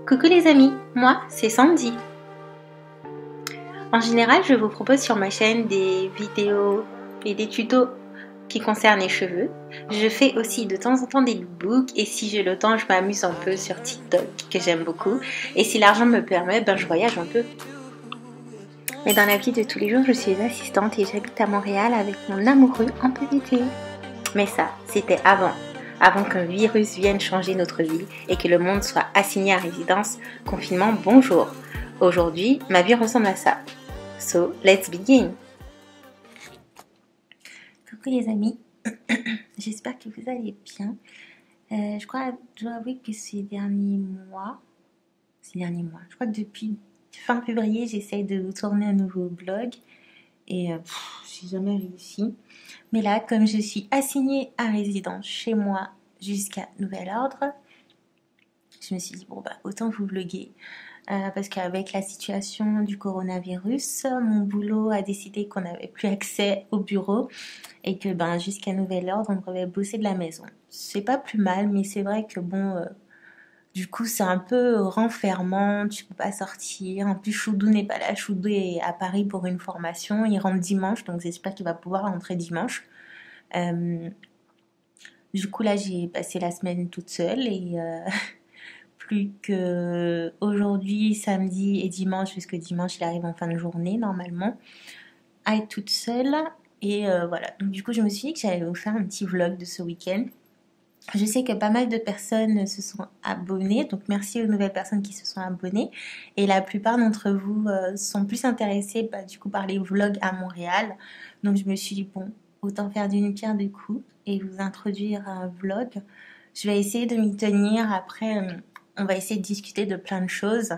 Coucou les amis, moi c'est Sandy. En général, je vous propose sur ma chaîne des vidéos et des tutos qui concernent les cheveux. Je fais aussi de temps en temps des lookbooks et si j'ai le temps, je m'amuse un peu sur TikTok que j'aime beaucoup. Et si l'argent me permet, je voyage un peu. Mais dans la vie de tous les jours, je suis assistante et j'habite à Montréal avec mon amoureux en PVT. Mais ça, c'était avant qu'un virus vienne changer notre vie et que le monde soit assigné à résidence, confinement, bonjour. Aujourd'hui, ma vie ressemble à ça. So, let's begin. Coucou les amis, j'espère que vous allez bien. Je dois avouer que ces derniers mois, je crois que depuis fin février, j'essaye de tourner un nouveau vlog et j'ai jamais réussi. Mais là, comme je suis assignée à résidence chez moi jusqu'à nouvel ordre, je me suis dit, autant vous vloguer. Parce qu'avec la situation du coronavirus, mon boulot a décidé qu'on n'avait plus accès au bureau et que jusqu'à nouvel ordre, on devait bosser de la maison. C'est pas plus mal, mais c'est vrai que du coup, c'est un peu renfermant, tu peux pas sortir. En plus, Choudou n'est pas là. Choudou est à Paris pour une formation. Il rentre dimanche, donc j'espère qu'il va pouvoir rentrer dimanche. Du coup, là, j'ai passé la semaine toute seule et plus que aujourd'hui, samedi et dimanche, puisque dimanche, il arrive en fin de journée, normalement, à être toute seule. Et voilà. Donc, du coup, je me suis dit que j'allais vous faire un petit vlog de ce week-end. Je sais que pas mal de personnes se sont abonnées, donc merci aux nouvelles personnes qui se sont abonnées. Et la plupart d'entre vous sont plus intéressés du coup par les vlogs à Montréal. Donc je me suis dit autant faire d'une pierre deux coups et vous introduire un vlog. Je vais essayer de m'y tenir. Après, on va essayer de discuter de plein de choses.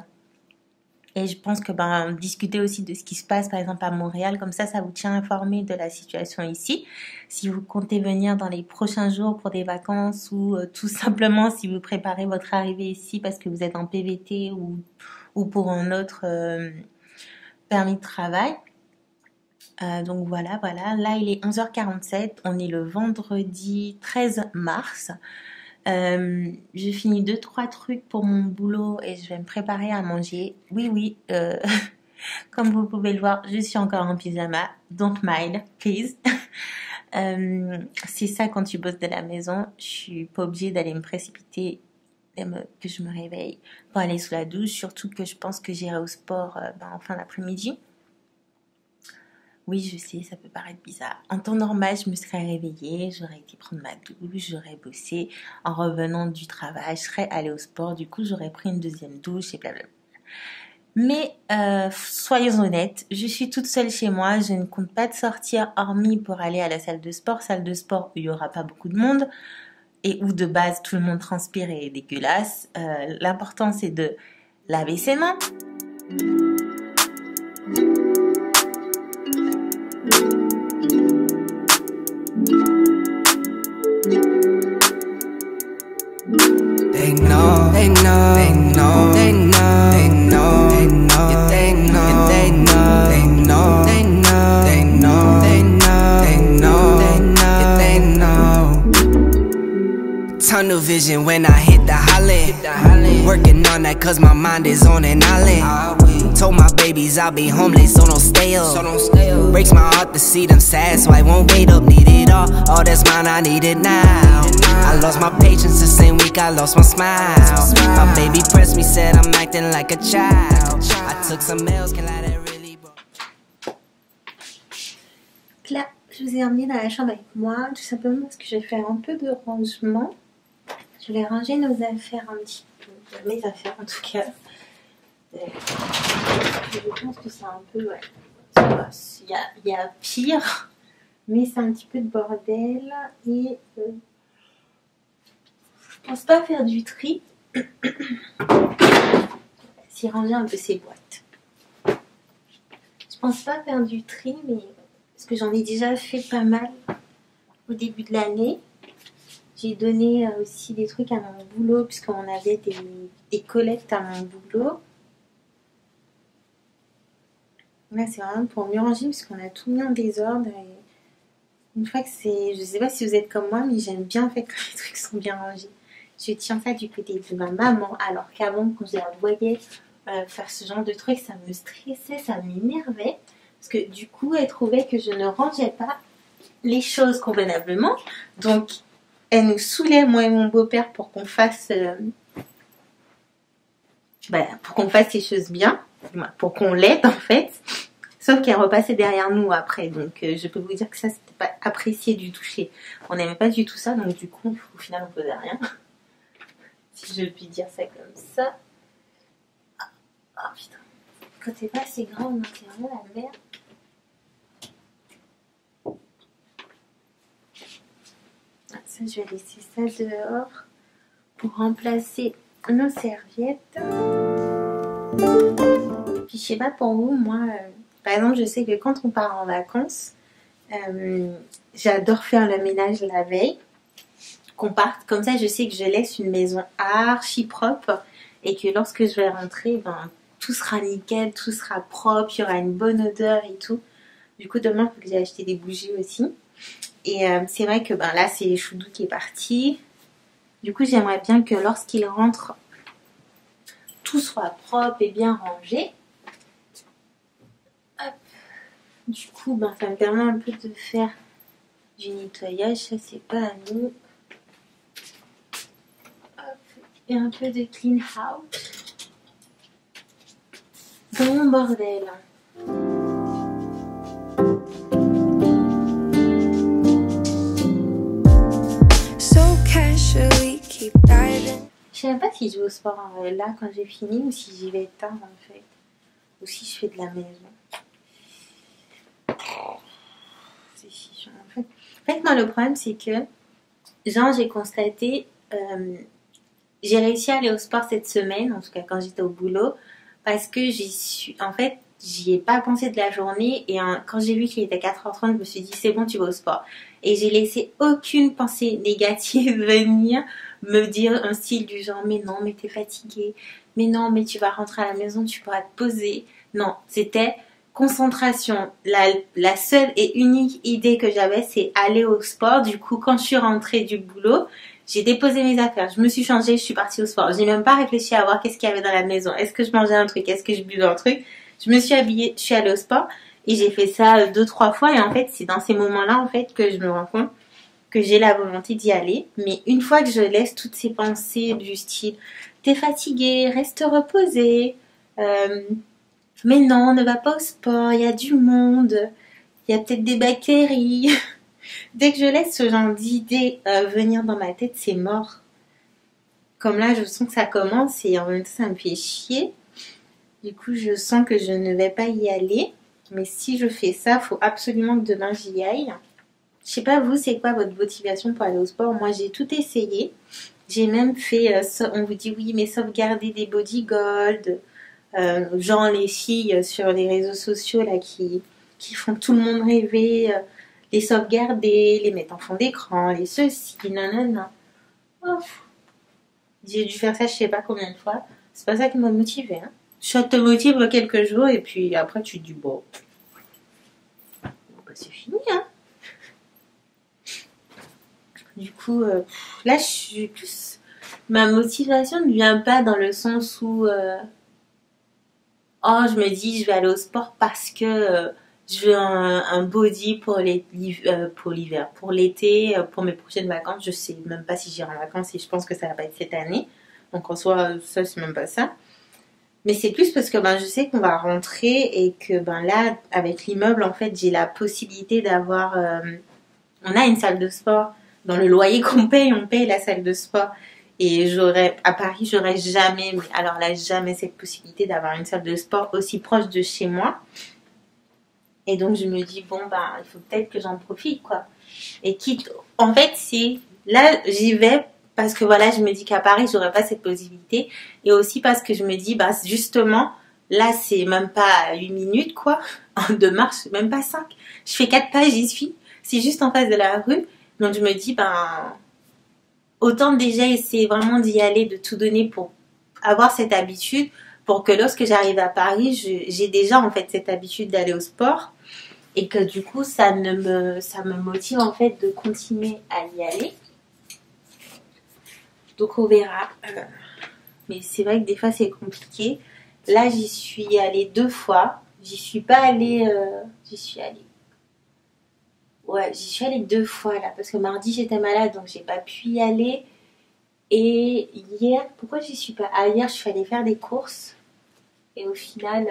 Et je pense que discuter aussi de ce qui se passe par exemple à Montréal, comme ça vous tient informé de la situation ici. Si vous comptez venir dans les prochains jours pour des vacances ou tout simplement si vous préparez votre arrivée ici parce que vous êtes en PVT ou pour un autre permis de travail. Donc voilà. Là il est 11h47, on est le vendredi 13 mars. Je finis 2-3 trucs pour mon boulot et je vais me préparer à manger. Oui, comme vous pouvez le voir, je suis encore en pyjama. Don't mind, please. C'est ça quand tu bosses de la maison. Je suis pas obligée d'aller me précipiter que je me réveille pour aller sous la douche. Surtout que je pense que j'irai au sport en fin d'après-midi. Oui, je sais, ça peut paraître bizarre. En temps normal, je me serais réveillée, j'aurais été prendre ma douche, j'aurais bossé. En revenant du travail, je serais allée au sport. Du coup, j'aurais pris une deuxième douche et blablabla. Mais soyons honnêtes, je suis toute seule chez moi. Je ne compte pas de sortir hormis pour aller à la salle de sport. Salle de sport où il n'y aura pas beaucoup de monde et où de base tout le monde transpire et est dégueulasse. L'important, c'est de laver ses mains. Tunnel vision when I hit the holly. Working on that cause my mind is on an island. Told my babies I'll be homeless, so don't stay up. Breaks my heart to see them sad, so I won't wait up. Need it all that's mine, I need it now. I lost my patience the same week I lost my smile. My baby pressed me, said I'm acting like a child. I took some L's, can I that really Là, je vous ai emmené dans la chambre avec moi, tout simplement parce que je vais faire un peu de rangement. Je vais ranger nos affaires un petit peu, mes affaires en tout cas. Je pense que c'est un peu, il y a pire, mais c'est un petit peu de bordel et je pense pas faire du tri. Si ranger un peu ces boîtes. Je pense pas faire du tri, mais parce que j'en ai déjà fait pas mal au début de l'année. J'ai donné aussi des trucs à mon boulot puisqu'on avait des collectes à mon boulot. Là, c'est vraiment pour mieux ranger puisqu'on a tout mis en désordre. Et une fois que c'est... Je sais pas si vous êtes comme moi, mais j'aime bien en fait quand les trucs sont bien rangés. je tiens ça du côté de ma maman, alors qu'avant quand je la voyais faire ce genre de trucs, ça me stressait, ça m'énervait, parce que du coup elle trouvait que je ne rangeais pas les choses convenablement, donc elle nous saoulait moi et mon beau-père pour qu'on fasse les choses bien, pour qu'on l'aide en fait. Sauf qu'elle repassait derrière nous après, donc je peux vous dire que ça c'était pas apprécié du toucher. On n'aimait pas du tout ça, donc du coup au final on faisait rien. Si je puis dire ça comme ça. Oh putain, quand c'est pas assez grand on intérieur la merde. Ça je vais laisser ça dehors pour remplacer nos serviettes. Puis je sais pas pour vous, moi... Par exemple, je sais que quand on part en vacances, j'adore faire le ménage la veille. Qu'on parte, comme ça je sais que je laisse une maison archi propre et que lorsque je vais rentrer, ben, tout sera nickel, tout sera propre, il y aura une bonne odeur et tout. Du coup, demain, il faut que j'ai acheté des bougies aussi. Et c'est vrai que ben, là, c'est Choudou qui est parti. Du coup, j'aimerais bien que lorsqu'il rentre, tout soit propre et bien rangé. Du coup, ben, ça me permet un peu de faire du nettoyage. Ça, c'est pas à nous. Hop. Et un peu de clean house. Bon bordel. So casually keep diving. Je sais même pas si je vais au sport là quand j'ai fini ou si j'y vais tard en fait. Ou si je fais de la maison. C'est chiant en fait. En fait, moi le problème c'est que, genre j'ai constaté, j'ai réussi à aller au sport cette semaine, en tout cas quand j'étais au boulot, parce que en fait, j'y ai pas pensé de la journée et quand j'ai vu qu'il était 4h30, je me suis dit c'est bon, tu vas au sport. Et j'ai laissé aucune pensée négative venir me dire un style du genre mais non, mais t'es fatiguée, mais non, mais tu vas rentrer à la maison, tu pourras te poser. Non, c'était concentration. La seule et unique idée que j'avais, c'est aller au sport. Du coup, quand je suis rentrée du boulot, j'ai déposé mes affaires, je me suis changée, je suis partie au sport. J'ai même pas réfléchi à voir qu'est-ce qu'il y avait dans la maison. Est-ce que je mangeais un truc? Est-ce que je buvais un truc? Je me suis habillée, je suis allée au sport et j'ai fait ça 2-3 fois. Et en fait, c'est dans ces moments-là en fait que je me rends compte que j'ai la volonté d'y aller. Mais une fois que je laisse toutes ces pensées du style t'es fatiguée, reste reposée, mais non, ne va pas au sport, il y a du monde, il y a peut-être des bactéries. Dès que je laisse ce genre d'idées venir dans ma tête, c'est mort. Comme là, je sens que ça commence et en même temps, ça me fait chier. Du coup, je sens que je ne vais pas y aller. Mais si je fais ça, il faut absolument que demain j'y aille. Je sais pas vous, c'est quoi votre motivation pour aller au sport? Moi, j'ai tout essayé. J'ai même fait, on vous dit oui, mais sauvegarder des body gold. Genre les filles sur les réseaux sociaux là qui font tout le monde rêver. Les sauvegarder, les mettre en fond d'écran, les ceci, nanana. Oh. J'ai dû faire ça je sais pas combien de fois. C'est pas ça qui m'a motivée. Hein. Ça te motive quelques jours et puis après tu te dis bon, bah, c'est fini. Hein. Du coup, là je suis plus... Ma motivation ne vient pas dans le sens où... oh, je me dis je vais aller au sport parce que... je veux un body pour l'hiver, pour l'été, pour mes prochaines vacances. Je sais même pas si j'irai en vacances et je pense que ça va pas être cette année. Donc en soi, ça c'est même pas ça. Mais c'est plus parce que ben je sais qu'on va rentrer et que ben là avec l'immeuble en fait j'ai la possibilité d'avoir. On a une salle de sport dans le loyer qu'on paye, on paye la salle de sport. Et à Paris j'aurais jamais, mais alors là jamais cette possibilité d'avoir une salle de sport aussi proche de chez moi. Et donc je me dis bon bah il faut peut-être que j'en profite quoi. Et quitte, en fait c'est là j'y vais parce que voilà je me dis qu'à Paris j'aurais pas cette possibilité et aussi parce que je me dis bah justement là c'est même pas 8 minutes quoi de marche, même pas 5. Je fais 4 pas j'y suis. C'est juste en face de la rue. Donc je me dis ben autant déjà essayer vraiment d'y aller, de tout donner pour avoir cette habitude pour que lorsque j'arrive à Paris, j'ai déjà en fait cette habitude d'aller au sport et que du coup ça me motive en fait de continuer à y aller. Donc on verra. Mais c'est vrai que des fois c'est compliqué. Là j'y suis allée 2 fois. J'y suis pas allée... Ouais, j'y suis allée 2 fois là. Parce que mardi j'étais malade donc j'ai pas pu y aller. Et hier, pourquoi j'y suis pas... Ah, hier je suis allée faire des courses. Et au final,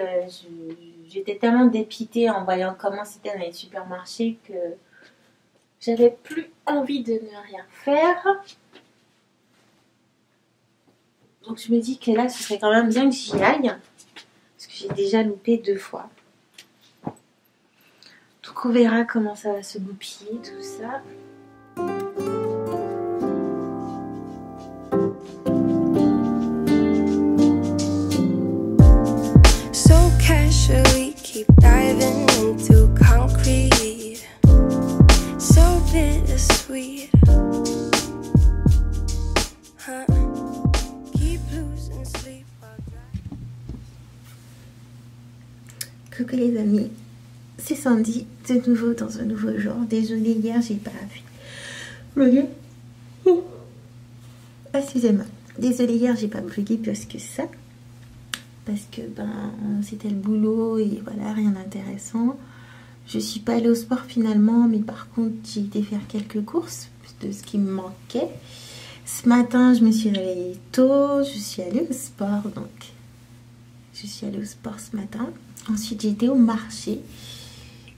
j'étais tellement dépitée en voyant comment c'était dans les supermarchés que j'avais plus envie de ne rien faire. Donc je me dis que là, ce serait quand même bien que j'y aille. Parce que j'ai déjà loupé 2 fois. Donc on verra comment ça va se goupiller, tout ça. Keep diving into concrete, so bittersweet. Keep losing sleep. Coucou les amis, c'est Sandy, de nouveau dans un nouveau jour. Désolée, hier j'ai pas vlogué. Excusez-moi. Désolée, hier j'ai pas vlogué plus que ça. Parce que c'était le boulot et voilà, rien d'intéressant. Je suis pas allée au sport finalement, mais par contre j'ai été faire quelques courses de ce qui me manquait. Ce matin je me suis réveillée tôt, je suis allée au sport, donc je suis allée au sport ce matin. Ensuite j'ai été au marché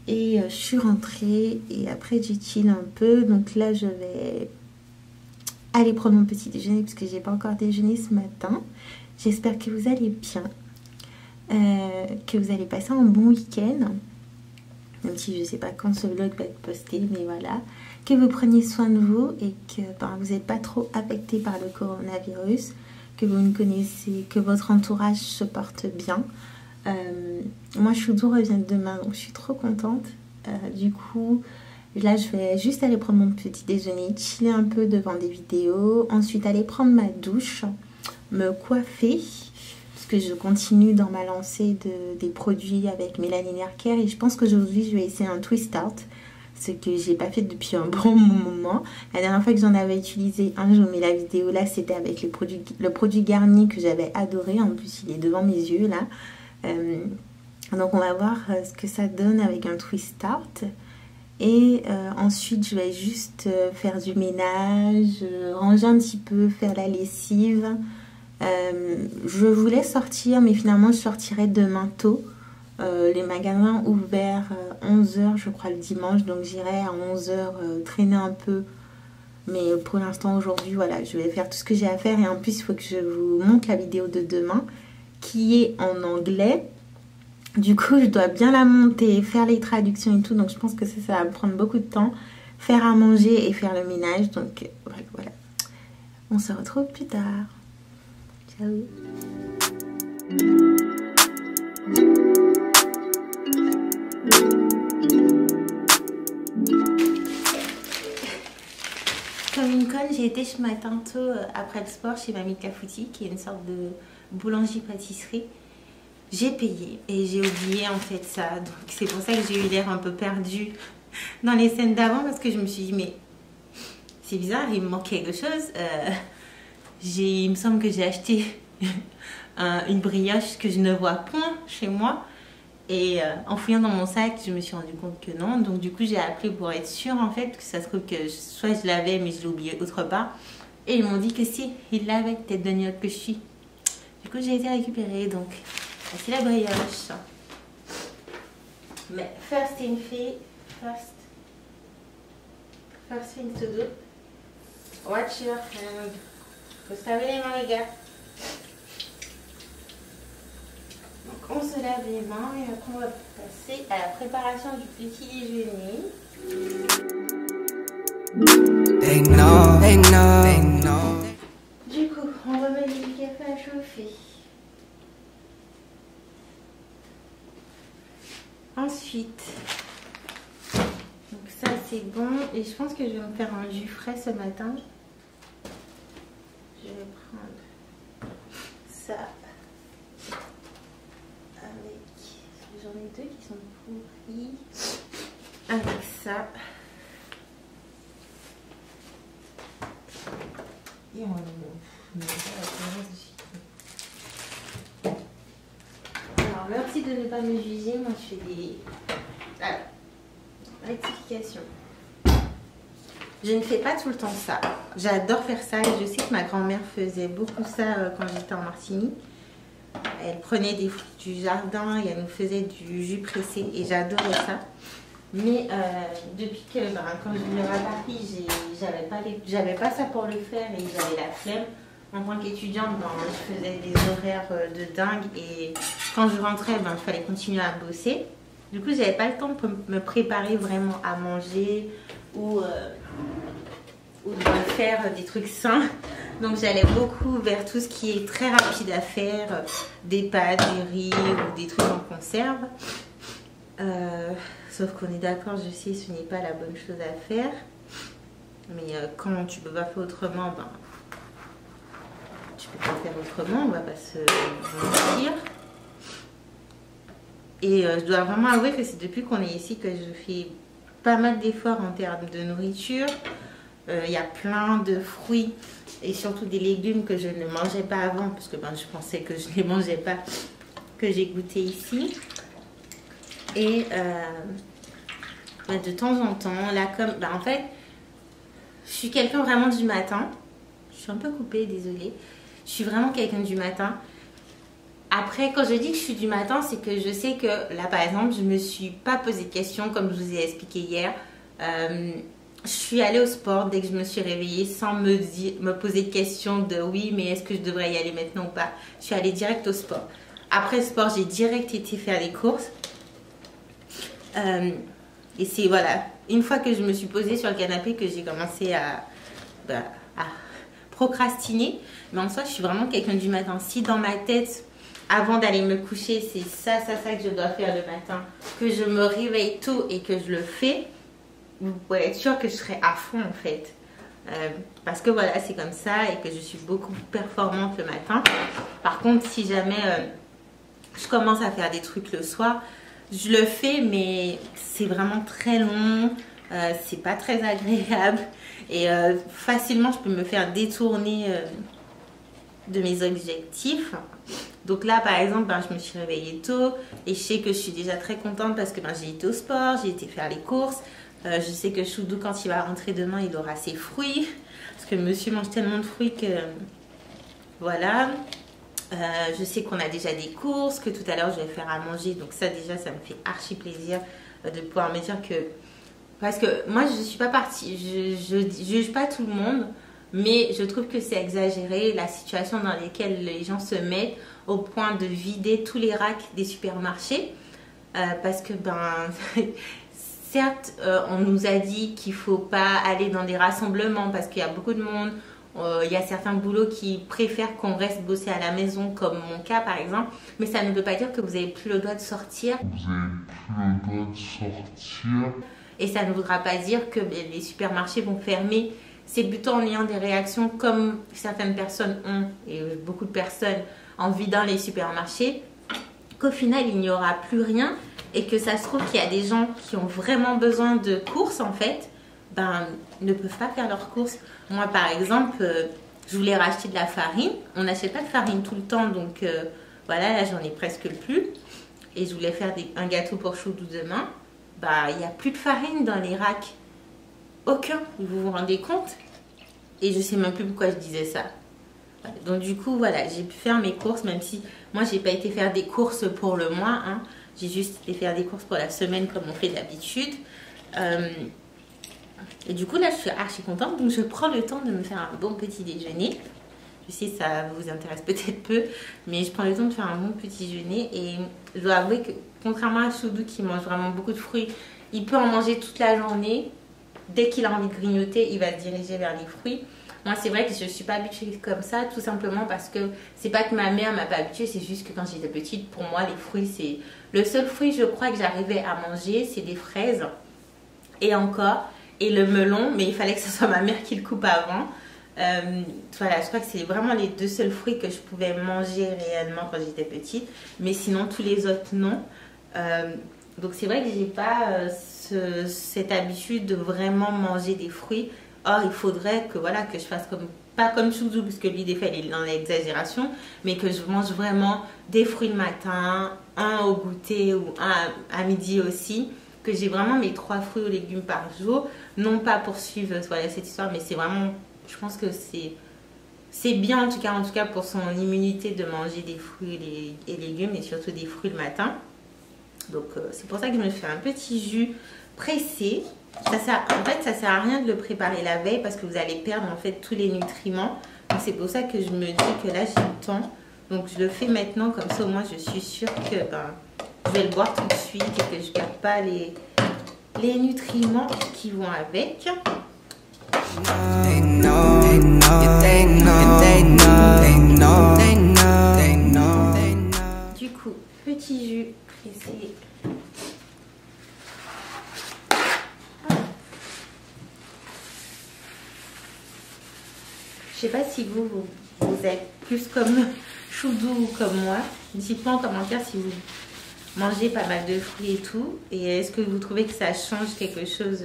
et je suis rentrée et après j'ai chill un peu. Donc là je vais aller prendre mon petit déjeuner parce que j'ai pas encore déjeuné ce matin. J'espère que vous allez bien, que vous allez passer un bon week-end, même si je ne sais pas quand ce vlog va être posté, mais voilà. Que vous preniez soin de vous et que vous n'êtes pas trop affecté par le coronavirus, que vous me connaissez, que votre entourage se porte bien. Moi, Choudou revient demain, donc je suis trop contente. Du coup, là, je vais juste aller prendre mon petit déjeuner, chiller un peu devant des vidéos, ensuite aller prendre ma douche, me coiffer parce que je continue dans ma lancée des produits avec Melanin Hair Care et je pense qu'aujourd'hui je vais essayer un twist out, ce que j'ai pas fait depuis un bon moment. La dernière fois que j'en avais utilisé un, je vous mets la vidéo là, c'était avec le produit Garnier que j'avais adoré, en plus il est devant mes yeux là. Donc on va voir ce que ça donne avec un twist out. Et ensuite je vais juste faire du ménage, ranger un petit peu, faire la lessive. Je voulais sortir mais finalement je sortirai demain tôt. Les magasins ouverts 11h je crois le dimanche, donc j'irai à 11h traîner un peu. Mais pour l'instant aujourd'hui voilà, je vais faire tout ce que j'ai à faire et en plus il faut que je vous montre la vidéo de demain qui est en anglais. Du coup je dois bien la monter, faire les traductions et tout, donc je pense que ça va me prendre beaucoup de temps. Faire à manger et faire le ménage, donc voilà. On se retrouve plus tard. Ciao. Comme une conne, j'ai été ce matin tôt après le sport chez Mamie Clafoutis, qui est une sorte de boulangerie-pâtisserie. J'ai payé et j'ai oublié en fait ça, donc c'est pour ça que j'ai eu l'air un peu perdue dans les scènes d'avant, parce que je me suis dit mais c'est bizarre, il me manque quelque chose. Il me semble que j'ai acheté une brioche que je ne vois point chez moi et en fouillant dans mon sac je me suis rendu compte que non, donc du coup j'ai appelé pour être sûre en fait, que ça se trouve que soit je l'avais mais je l'ai oublié autre part, et ils m'ont dit que si, ils l'avaient, tête de gnôle que je suis. Du coup j'ai été récupérée, donc c'est la brioche. Mais first thing to do, watch your hand. Faut se laver les mains les gars. Donc on se lave les mains et après on va passer à la préparation du petit déjeuner. They know. Du coup on remet du café à chauffer. Ensuite, donc ça c'est bon et je pense que je vais me faire un jus frais ce matin. Je vais prendre ça avec, j'en ai deux qui sont pourris, avec ça. Et on alors, merci de ne pas me juger. Moi, je fais des rectifications. Je ne fais pas tout le temps ça. J'adore faire ça et je sais que ma grand-mère faisait beaucoup ça quand j'étais en Martinique. Elle prenait des fruits du jardin et elle nous faisait du jus pressé et j'adorais ça. Mais depuis que quand je venais à Paris, j'avais pas ça pour le faire et j'avais la flemme. En tant qu'étudiante, je faisais des horaires de dingue et quand je rentrais, il fallait continuer à bosser. Du coup, j'avais pas le temps de me préparer vraiment à manger ou de faire des trucs sains. Donc j'allais beaucoup vers tout ce qui est très rapide à faire, des pâtes, des riz ou des trucs en conserve. Sauf qu'on est d'accord, je sais, ce n'est pas la bonne chose à faire. Mais quand tu peux pas faire autrement, tu peux pas faire autrement, on va pas se mentir. Et je dois vraiment avouer que c'est depuis qu'on est ici que je fais pas mal d'efforts en termes de nourriture. Il y a plein de fruits et surtout des légumes que je ne mangeais pas avant parce que je pensais que je ne les mangeais pas, que j'ai goûté ici. Et de temps en temps, là comme en fait, je suis quelqu'un vraiment du matin. Je suis un peu coupée, désolée. Je suis vraiment quelqu'un du matin. Après, quand je dis que je suis du matin, c'est que je sais que là, par exemple, je me suis pas posé de questions comme je vous ai expliqué hier. Je suis allée au sport dès que je me suis réveillée sans me poser de questions de oui, mais est-ce que je devrais y aller maintenant ou pas. Je suis allée direct au sport. Après le sport, j'ai direct été faire les courses. Et c'est voilà, une fois que je me suis posée sur le canapé que j'ai commencé à procrastiner. Mais en soi, je suis vraiment quelqu'un du matin. Si dans ma tête, avant d'aller me coucher, c'est ça que je dois faire le matin, que je me réveille tôt et que je le fais, vous pouvez être sûr que je serai à fond en fait. Parce que voilà, c'est comme ça et que je suis beaucoup performante le matin. Par contre, si jamais je commence à faire des trucs le soir, je le fais, mais c'est vraiment très long, c'est pas très agréable et facilement je peux me faire détourner de mes objectifs. Donc là par exemple, je me suis réveillée tôt et je sais que je suis déjà très contente parce que j'ai été au sport, j'ai été faire les courses. Je sais que Choudou, quand il va rentrer demain, il aura ses fruits parce que monsieur mange tellement de fruits que voilà. Je sais qu'on a déjà des courses, que tout à l'heure je vais faire à manger, donc ça déjà ça me fait archi plaisir de pouvoir me dire que, parce que moi je suis pas partie, je juge pas tout le monde, mais je trouve que c'est exagéré la situation dans laquelle les gens se mettent au point de vider tous les racks des supermarchés, parce que certes on nous a dit qu'il faut pas aller dans des rassemblements parce qu'il y a beaucoup de monde. Il y a certains boulots qui préfèrent qu'on reste bosser à la maison, comme mon cas par exemple. Mais ça ne veut pas dire que vous n'avez plus le droit de sortir. Et ça ne voudra pas dire que les supermarchés vont fermer. C'est plutôt en ayant des réactions comme certaines personnes ont, et beaucoup de personnes, en vidant les supermarchés, qu'au final il n'y aura plus rien. Et que ça se trouve qu'il y a des gens qui ont vraiment besoin de courses en fait, ne peuvent pas faire leurs courses. Moi par exemple, je voulais racheter de la farine. On n'achète pas de farine tout le temps, donc voilà, là j'en ai presque plus. Et je voulais faire un gâteau pour Choudou demain. Il n'y a plus de farine dans les racks. Aucun, vous vous rendez compte? Et je sais même plus pourquoi je disais ça. Donc du coup, voilà, j'ai pu faire mes courses, même si moi j'ai pas été faire des courses pour le mois. Hein. J'ai juste été faire des courses pour la semaine comme on fait d'habitude. Et du coup là je suis archi contente, donc je prends le temps de me faire un bon petit déjeuner. Je sais ça vous intéresse peut-être peu, mais je prends le temps de faire un bon petit déjeuner. Et je dois avouer que contrairement à Choudou qui mange vraiment beaucoup de fruits, il peut en manger toute la journée. Dès qu'il a envie de grignoter, il va se diriger vers les fruits. Moi c'est vrai que je ne suis pas habituée comme ça, tout simplement parce que c'est pas que ma mère m'a pas habituée, c'est juste que quand j'étais petite, pour moi les fruits c'est... Le seul fruit je crois que j'arrivais à manger, c'est des fraises. Et encore... et le melon, mais il fallait que ce soit ma mère qui le coupe avant. Voilà, je crois que c'est vraiment les deux seuls fruits que je pouvais manger réellement quand j'étais petite, mais sinon tous les autres non. Donc c'est vrai que j'ai pas cette habitude de vraiment manger des fruits. Or il faudrait que voilà, que je fasse comme pas comme Chouzou, parce que lui, des fois, il est dans l'exagération, mais que je mange vraiment des fruits le matin, un au goûter ou un à midi aussi, que j'ai vraiment mes 3 fruits ou légumes par jour, non pas pour suivre voilà, cette histoire, mais c'est vraiment, je pense que c'est bien en tout cas pour son immunité de manger des fruits et légumes, et surtout des fruits le matin. Donc c'est pour ça que je me fais un petit jus pressé. En fait, ça sert à rien de le préparer la veille parce que vous allez perdre en fait tous les nutriments. Donc c'est pour ça que je me dis que là j'ai le temps. Donc je le fais maintenant, comme ça au moins je suis sûre que je vais le boire tout de suite et que je ne perds pas les nutriments qui vont avec. Du coup, petit jus pressé. Je sais pas si vous êtes plus comme Chouzou ou comme moi. Dites-moi en commentaire si vous mangez pas mal de fruits et tout. Et est-ce que vous trouvez que ça change quelque chose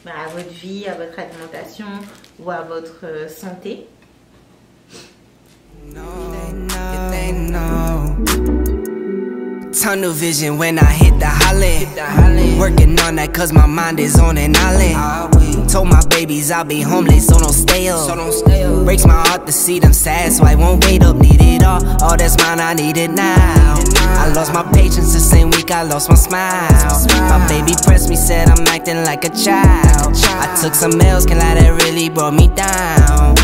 à votre vie, à votre alimentation ou à votre santé? Tunnel vision when I hit the holly. Working on that cause my mind is on an island. Told my babies I'll be homeless, so don't stay up. Breaks my heart to see them sad, so I won't wait up. Need it all that's mine, I need it now. I lost my patience the same week I lost my smile. My baby pressed me, said I'm acting like a child. I took some L's, can lie, that really brought me down.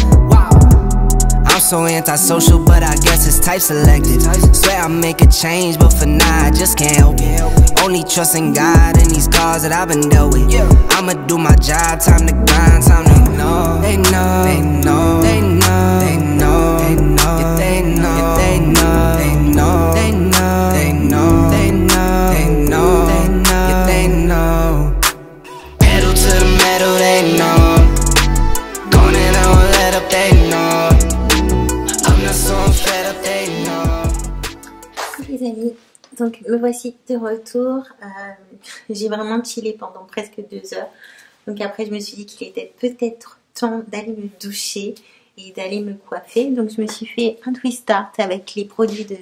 I'm so antisocial, but I guess it's type selected. Swear I'll make a change, but for now I just can't help it. Only trusting God and these cards that I've been dealt with. I'ma do my job, time to grind, time to know. They know, they know, they know, they know, they know, they know, they know, they know, they know, they know, they know, they know, they know, they know. Pedal to the metal, they know. Gone and I won't let up, they know. Les amis, donc me voici de retour. J'ai vraiment chillé pendant presque 2 heures. Donc après je me suis dit qu'il était peut-être temps d'aller me doucher et d'aller me coiffer. Donc je me suis fait un twist start avec les produits de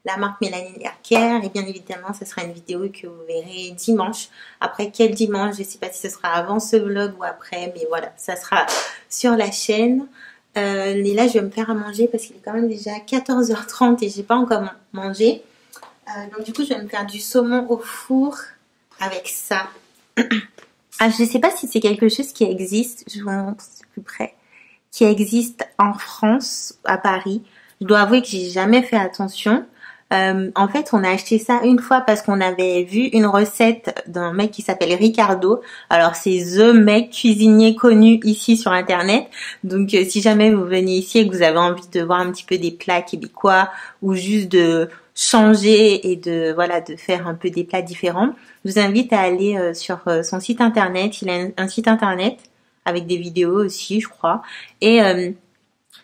la marque Mélanie Hair. Et bien évidemment ce sera une vidéo que vous verrez dimanche. Après quel dimanche, je ne sais pas si ce sera avant ce vlog ou après, mais voilà, ça sera sur la chaîne. Et là je vais me faire à manger parce qu'il est quand même déjà 14h30 et j'ai pas encore mangé. Donc du coup je vais me faire du saumon au four avec ça. Je ne sais pas si c'est quelque chose qui existe, je vous montre plus près, qui existe en France, à Paris. Je dois avouer que j'ai jamais fait attention. En fait, on a acheté ça une fois parce qu'on avait vu une recette d'un mec qui s'appelle Ricardo. Alors, c'est the mec cuisinier connu ici sur Internet. Donc, si jamais vous venez ici et que vous avez envie de voir un petit peu des plats québécois ou juste de changer et de faire un peu des plats différents, je vous invite à aller sur son site Internet. Il a un site Internet avec des vidéos aussi, je crois. Et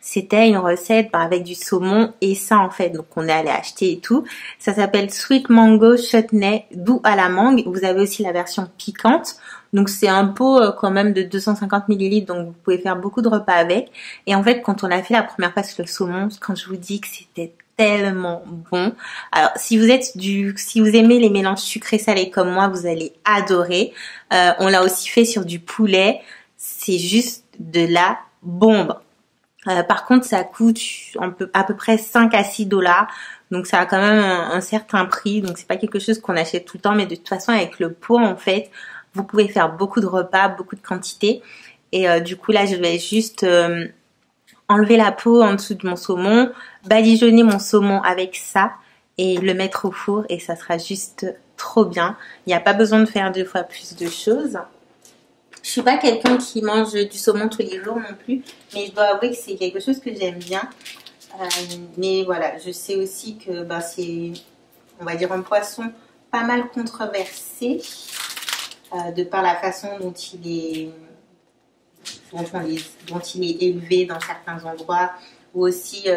c'était une recette avec du saumon et ça en fait, donc on est allé acheter et tout. Ça s'appelle Sweet Mango Chutney, doux à la mangue. Vous avez aussi la version piquante. Donc c'est un pot quand même de 250 ml, donc vous pouvez faire beaucoup de repas avec. Et en fait, quand on a fait la première fois sur le saumon, quand je vous dis que c'était tellement bon. Alors si vous aimez les mélanges sucrés-salés comme moi, vous allez adorer. On l'a aussi fait sur du poulet. C'est juste de la bombe. Par contre, ça coûte à peu près 5 à 6 $. Donc, ça a quand même un certain prix. Donc, c'est pas quelque chose qu'on achète tout le temps. Mais de toute façon, avec le pot, en fait, vous pouvez faire beaucoup de repas, beaucoup de quantité. Et du coup, là, je vais juste enlever la peau en dessous de mon saumon, badigeonner mon saumon avec ça et le mettre au four. Et ça sera juste trop bien. Il n'y a pas besoin de faire 2 fois plus de choses. Je suis pas quelqu'un qui mange du saumon tous les jours non plus, mais je dois avouer que c'est quelque chose que j'aime bien. Mais voilà, je sais aussi que c'est, on va dire, un poisson pas mal controversé de par la façon dont il est élevé dans certains endroits, ou aussi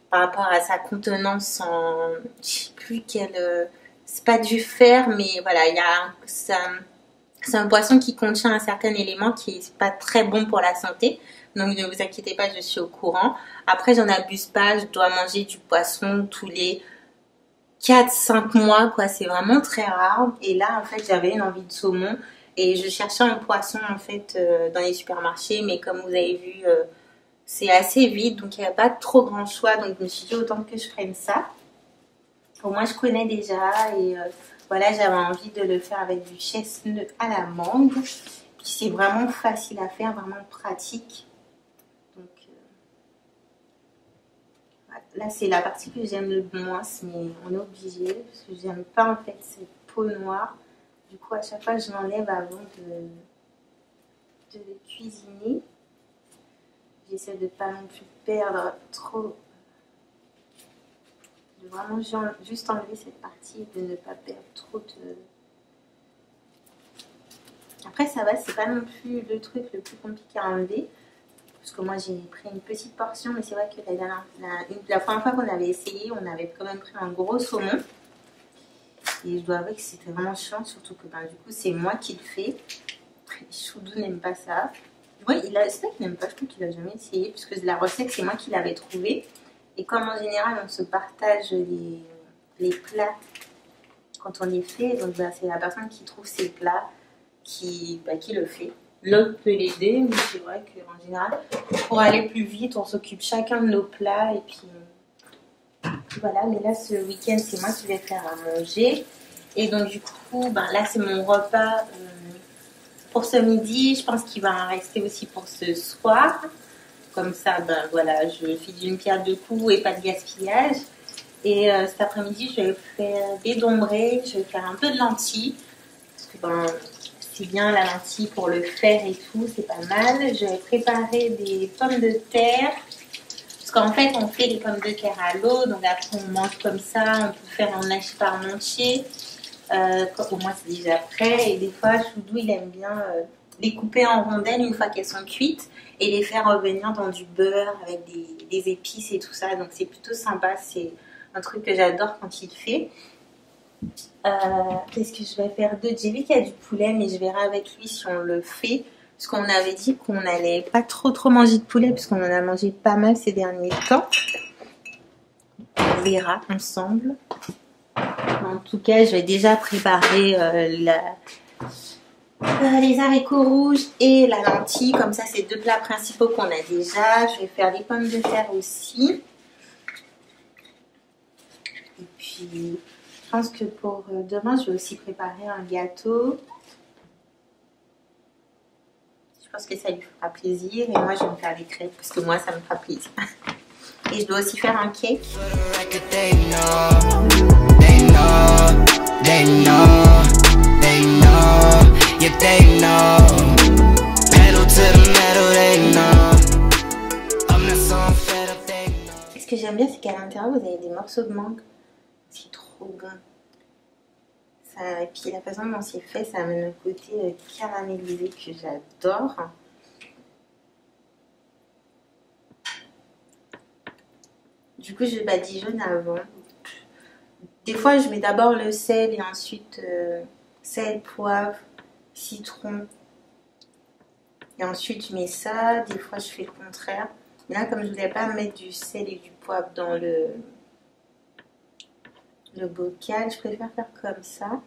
par rapport à sa contenance en, je sais plus quel, c'est pas du fer, mais voilà, c'est un poisson qui contient un certain élément qui est pas très bon pour la santé. Donc ne vous inquiétez pas, je suis au courant. Après, j'en abuse pas, je dois manger du poisson tous les 4-5 mois, quoi. C'est vraiment très rare. Et là, en fait, j'avais une envie de saumon. Et je cherchais un poisson, en fait, dans les supermarchés. Mais comme vous avez vu, c'est assez vide. Donc, il n'y a pas trop grand choix. Donc, je me suis dit, autant que je prenne ça. Au moins, je connais déjà. Et voilà, j'avais envie de le faire avec du chestnut à la mangue. Puis, c'est vraiment facile à faire, vraiment pratique. Donc, là, c'est la partie que j'aime le moins, mais on est obligé. Parce que j'aime pas, en fait, cette peau noire. Du coup, à chaque fois, je l'enlève avant de le cuisiner. J'essaie de ne pas non plus perdre trop. De vraiment juste enlever cette partie et de ne pas perdre trop de... Après, ça va, c'est pas non plus le truc le plus compliqué à enlever. Parce que moi, j'ai pris une petite portion, mais c'est vrai que la première fois qu'on avait essayé, on avait quand même pris un gros saumon. Et je dois avouer que c'était vraiment chiant, surtout que du coup, c'est moi qui le fais. Choudou n'aime pas ça. Ouais, c'est vrai qu'il n'aime pas, je crois qu'il n'a jamais essayé, puisque la recette, c'est moi qui l'avais trouvée. Et comme en général, on se partage les plats quand on les fait, donc c'est la personne qui trouve ses plats qui le fait. L'autre peut l'aider, mais c'est vrai qu'en général, pour aller plus vite, on s'occupe chacun de nos plats. Et puis voilà, mais là, ce week-end, c'est moi qui vais faire à manger. Et donc, du coup, là, c'est mon repas pour ce midi. Je pense qu'il va en rester aussi pour ce soir. Comme ça, voilà, je fais d'une pierre deux coups et pas de gaspillage. Et cet après-midi, je vais faire des dombrés, je vais faire un peu de lentilles. Parce que c'est bien la lentille pour le faire et tout, c'est pas mal. Je vais préparer des pommes de terre. Parce qu'en fait, on fait les pommes de terre à l'eau. Donc après, on mange comme ça. On peut faire un hachis par entier. Au moins, c'est déjà prêt. Et des fois, Choudou, il aime bien les couper en rondelles une fois qu'elles sont cuites. Et les faire revenir dans du beurre avec des épices et tout ça. Donc c'est plutôt sympa. C'est un truc que j'adore quand il fait. Qu'est-ce que je vais faire d'autre? J'ai vu qu'il y a du poulet, mais je verrai avec lui si on le fait. Parce qu'on avait dit qu'on n'allait pas trop manger de poulet, puisqu'on en a mangé pas mal ces derniers temps. On verra ensemble. En tout cas, je vais déjà préparer les haricots rouges et la lentille. Comme ça, c'est deux plats principaux qu'on a déjà. Je vais faire les pommes de terre aussi. Et puis, je pense que pour demain, je vais aussi préparer un gâteau. Je pense que ça lui fera plaisir. Et moi, je vais me faire des crêpes parce que moi, ça me fera plaisir. Et je dois aussi faire un cake. Ce que j'aime bien, c'est qu'à l'intérieur, vous avez des morceaux de mangue. C'est trop bon. Ça, et puis la façon dont c'est fait, ça amène un côté caramélisé que j'adore. Du coup, je badigeonne avant. Des fois, je mets d'abord le sel et ensuite sel, poivre, citron. Et ensuite, je mets ça. Des fois, je fais le contraire. Mais là, comme je ne voulais pas mettre du sel et du poivre dans le bocal, je préfère faire comme ça.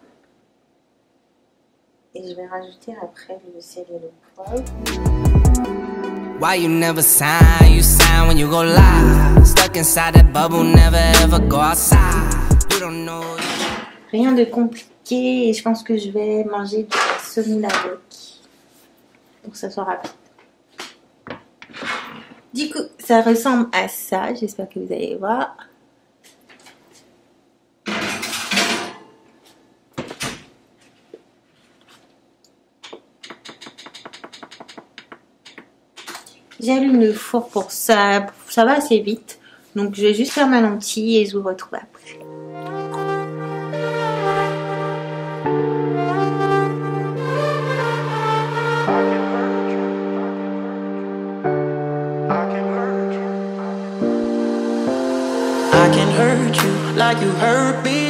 Et je vais rajouter après le sel et le poivre. Why you never sign? You sign when you go live. Stuck inside that bubble, never ever go outside. You don't know. Rien de compliqué et je pense que je vais manger du semoule avec. Pour que ça soit rapide. Du coup, ça ressemble à ça. J'espère que vous allez voir. J'allume le four pour ça. Ça va assez vite. Donc, je vais juste faire ma lentille et je vous retrouve après. I can hurt you like you hurt me.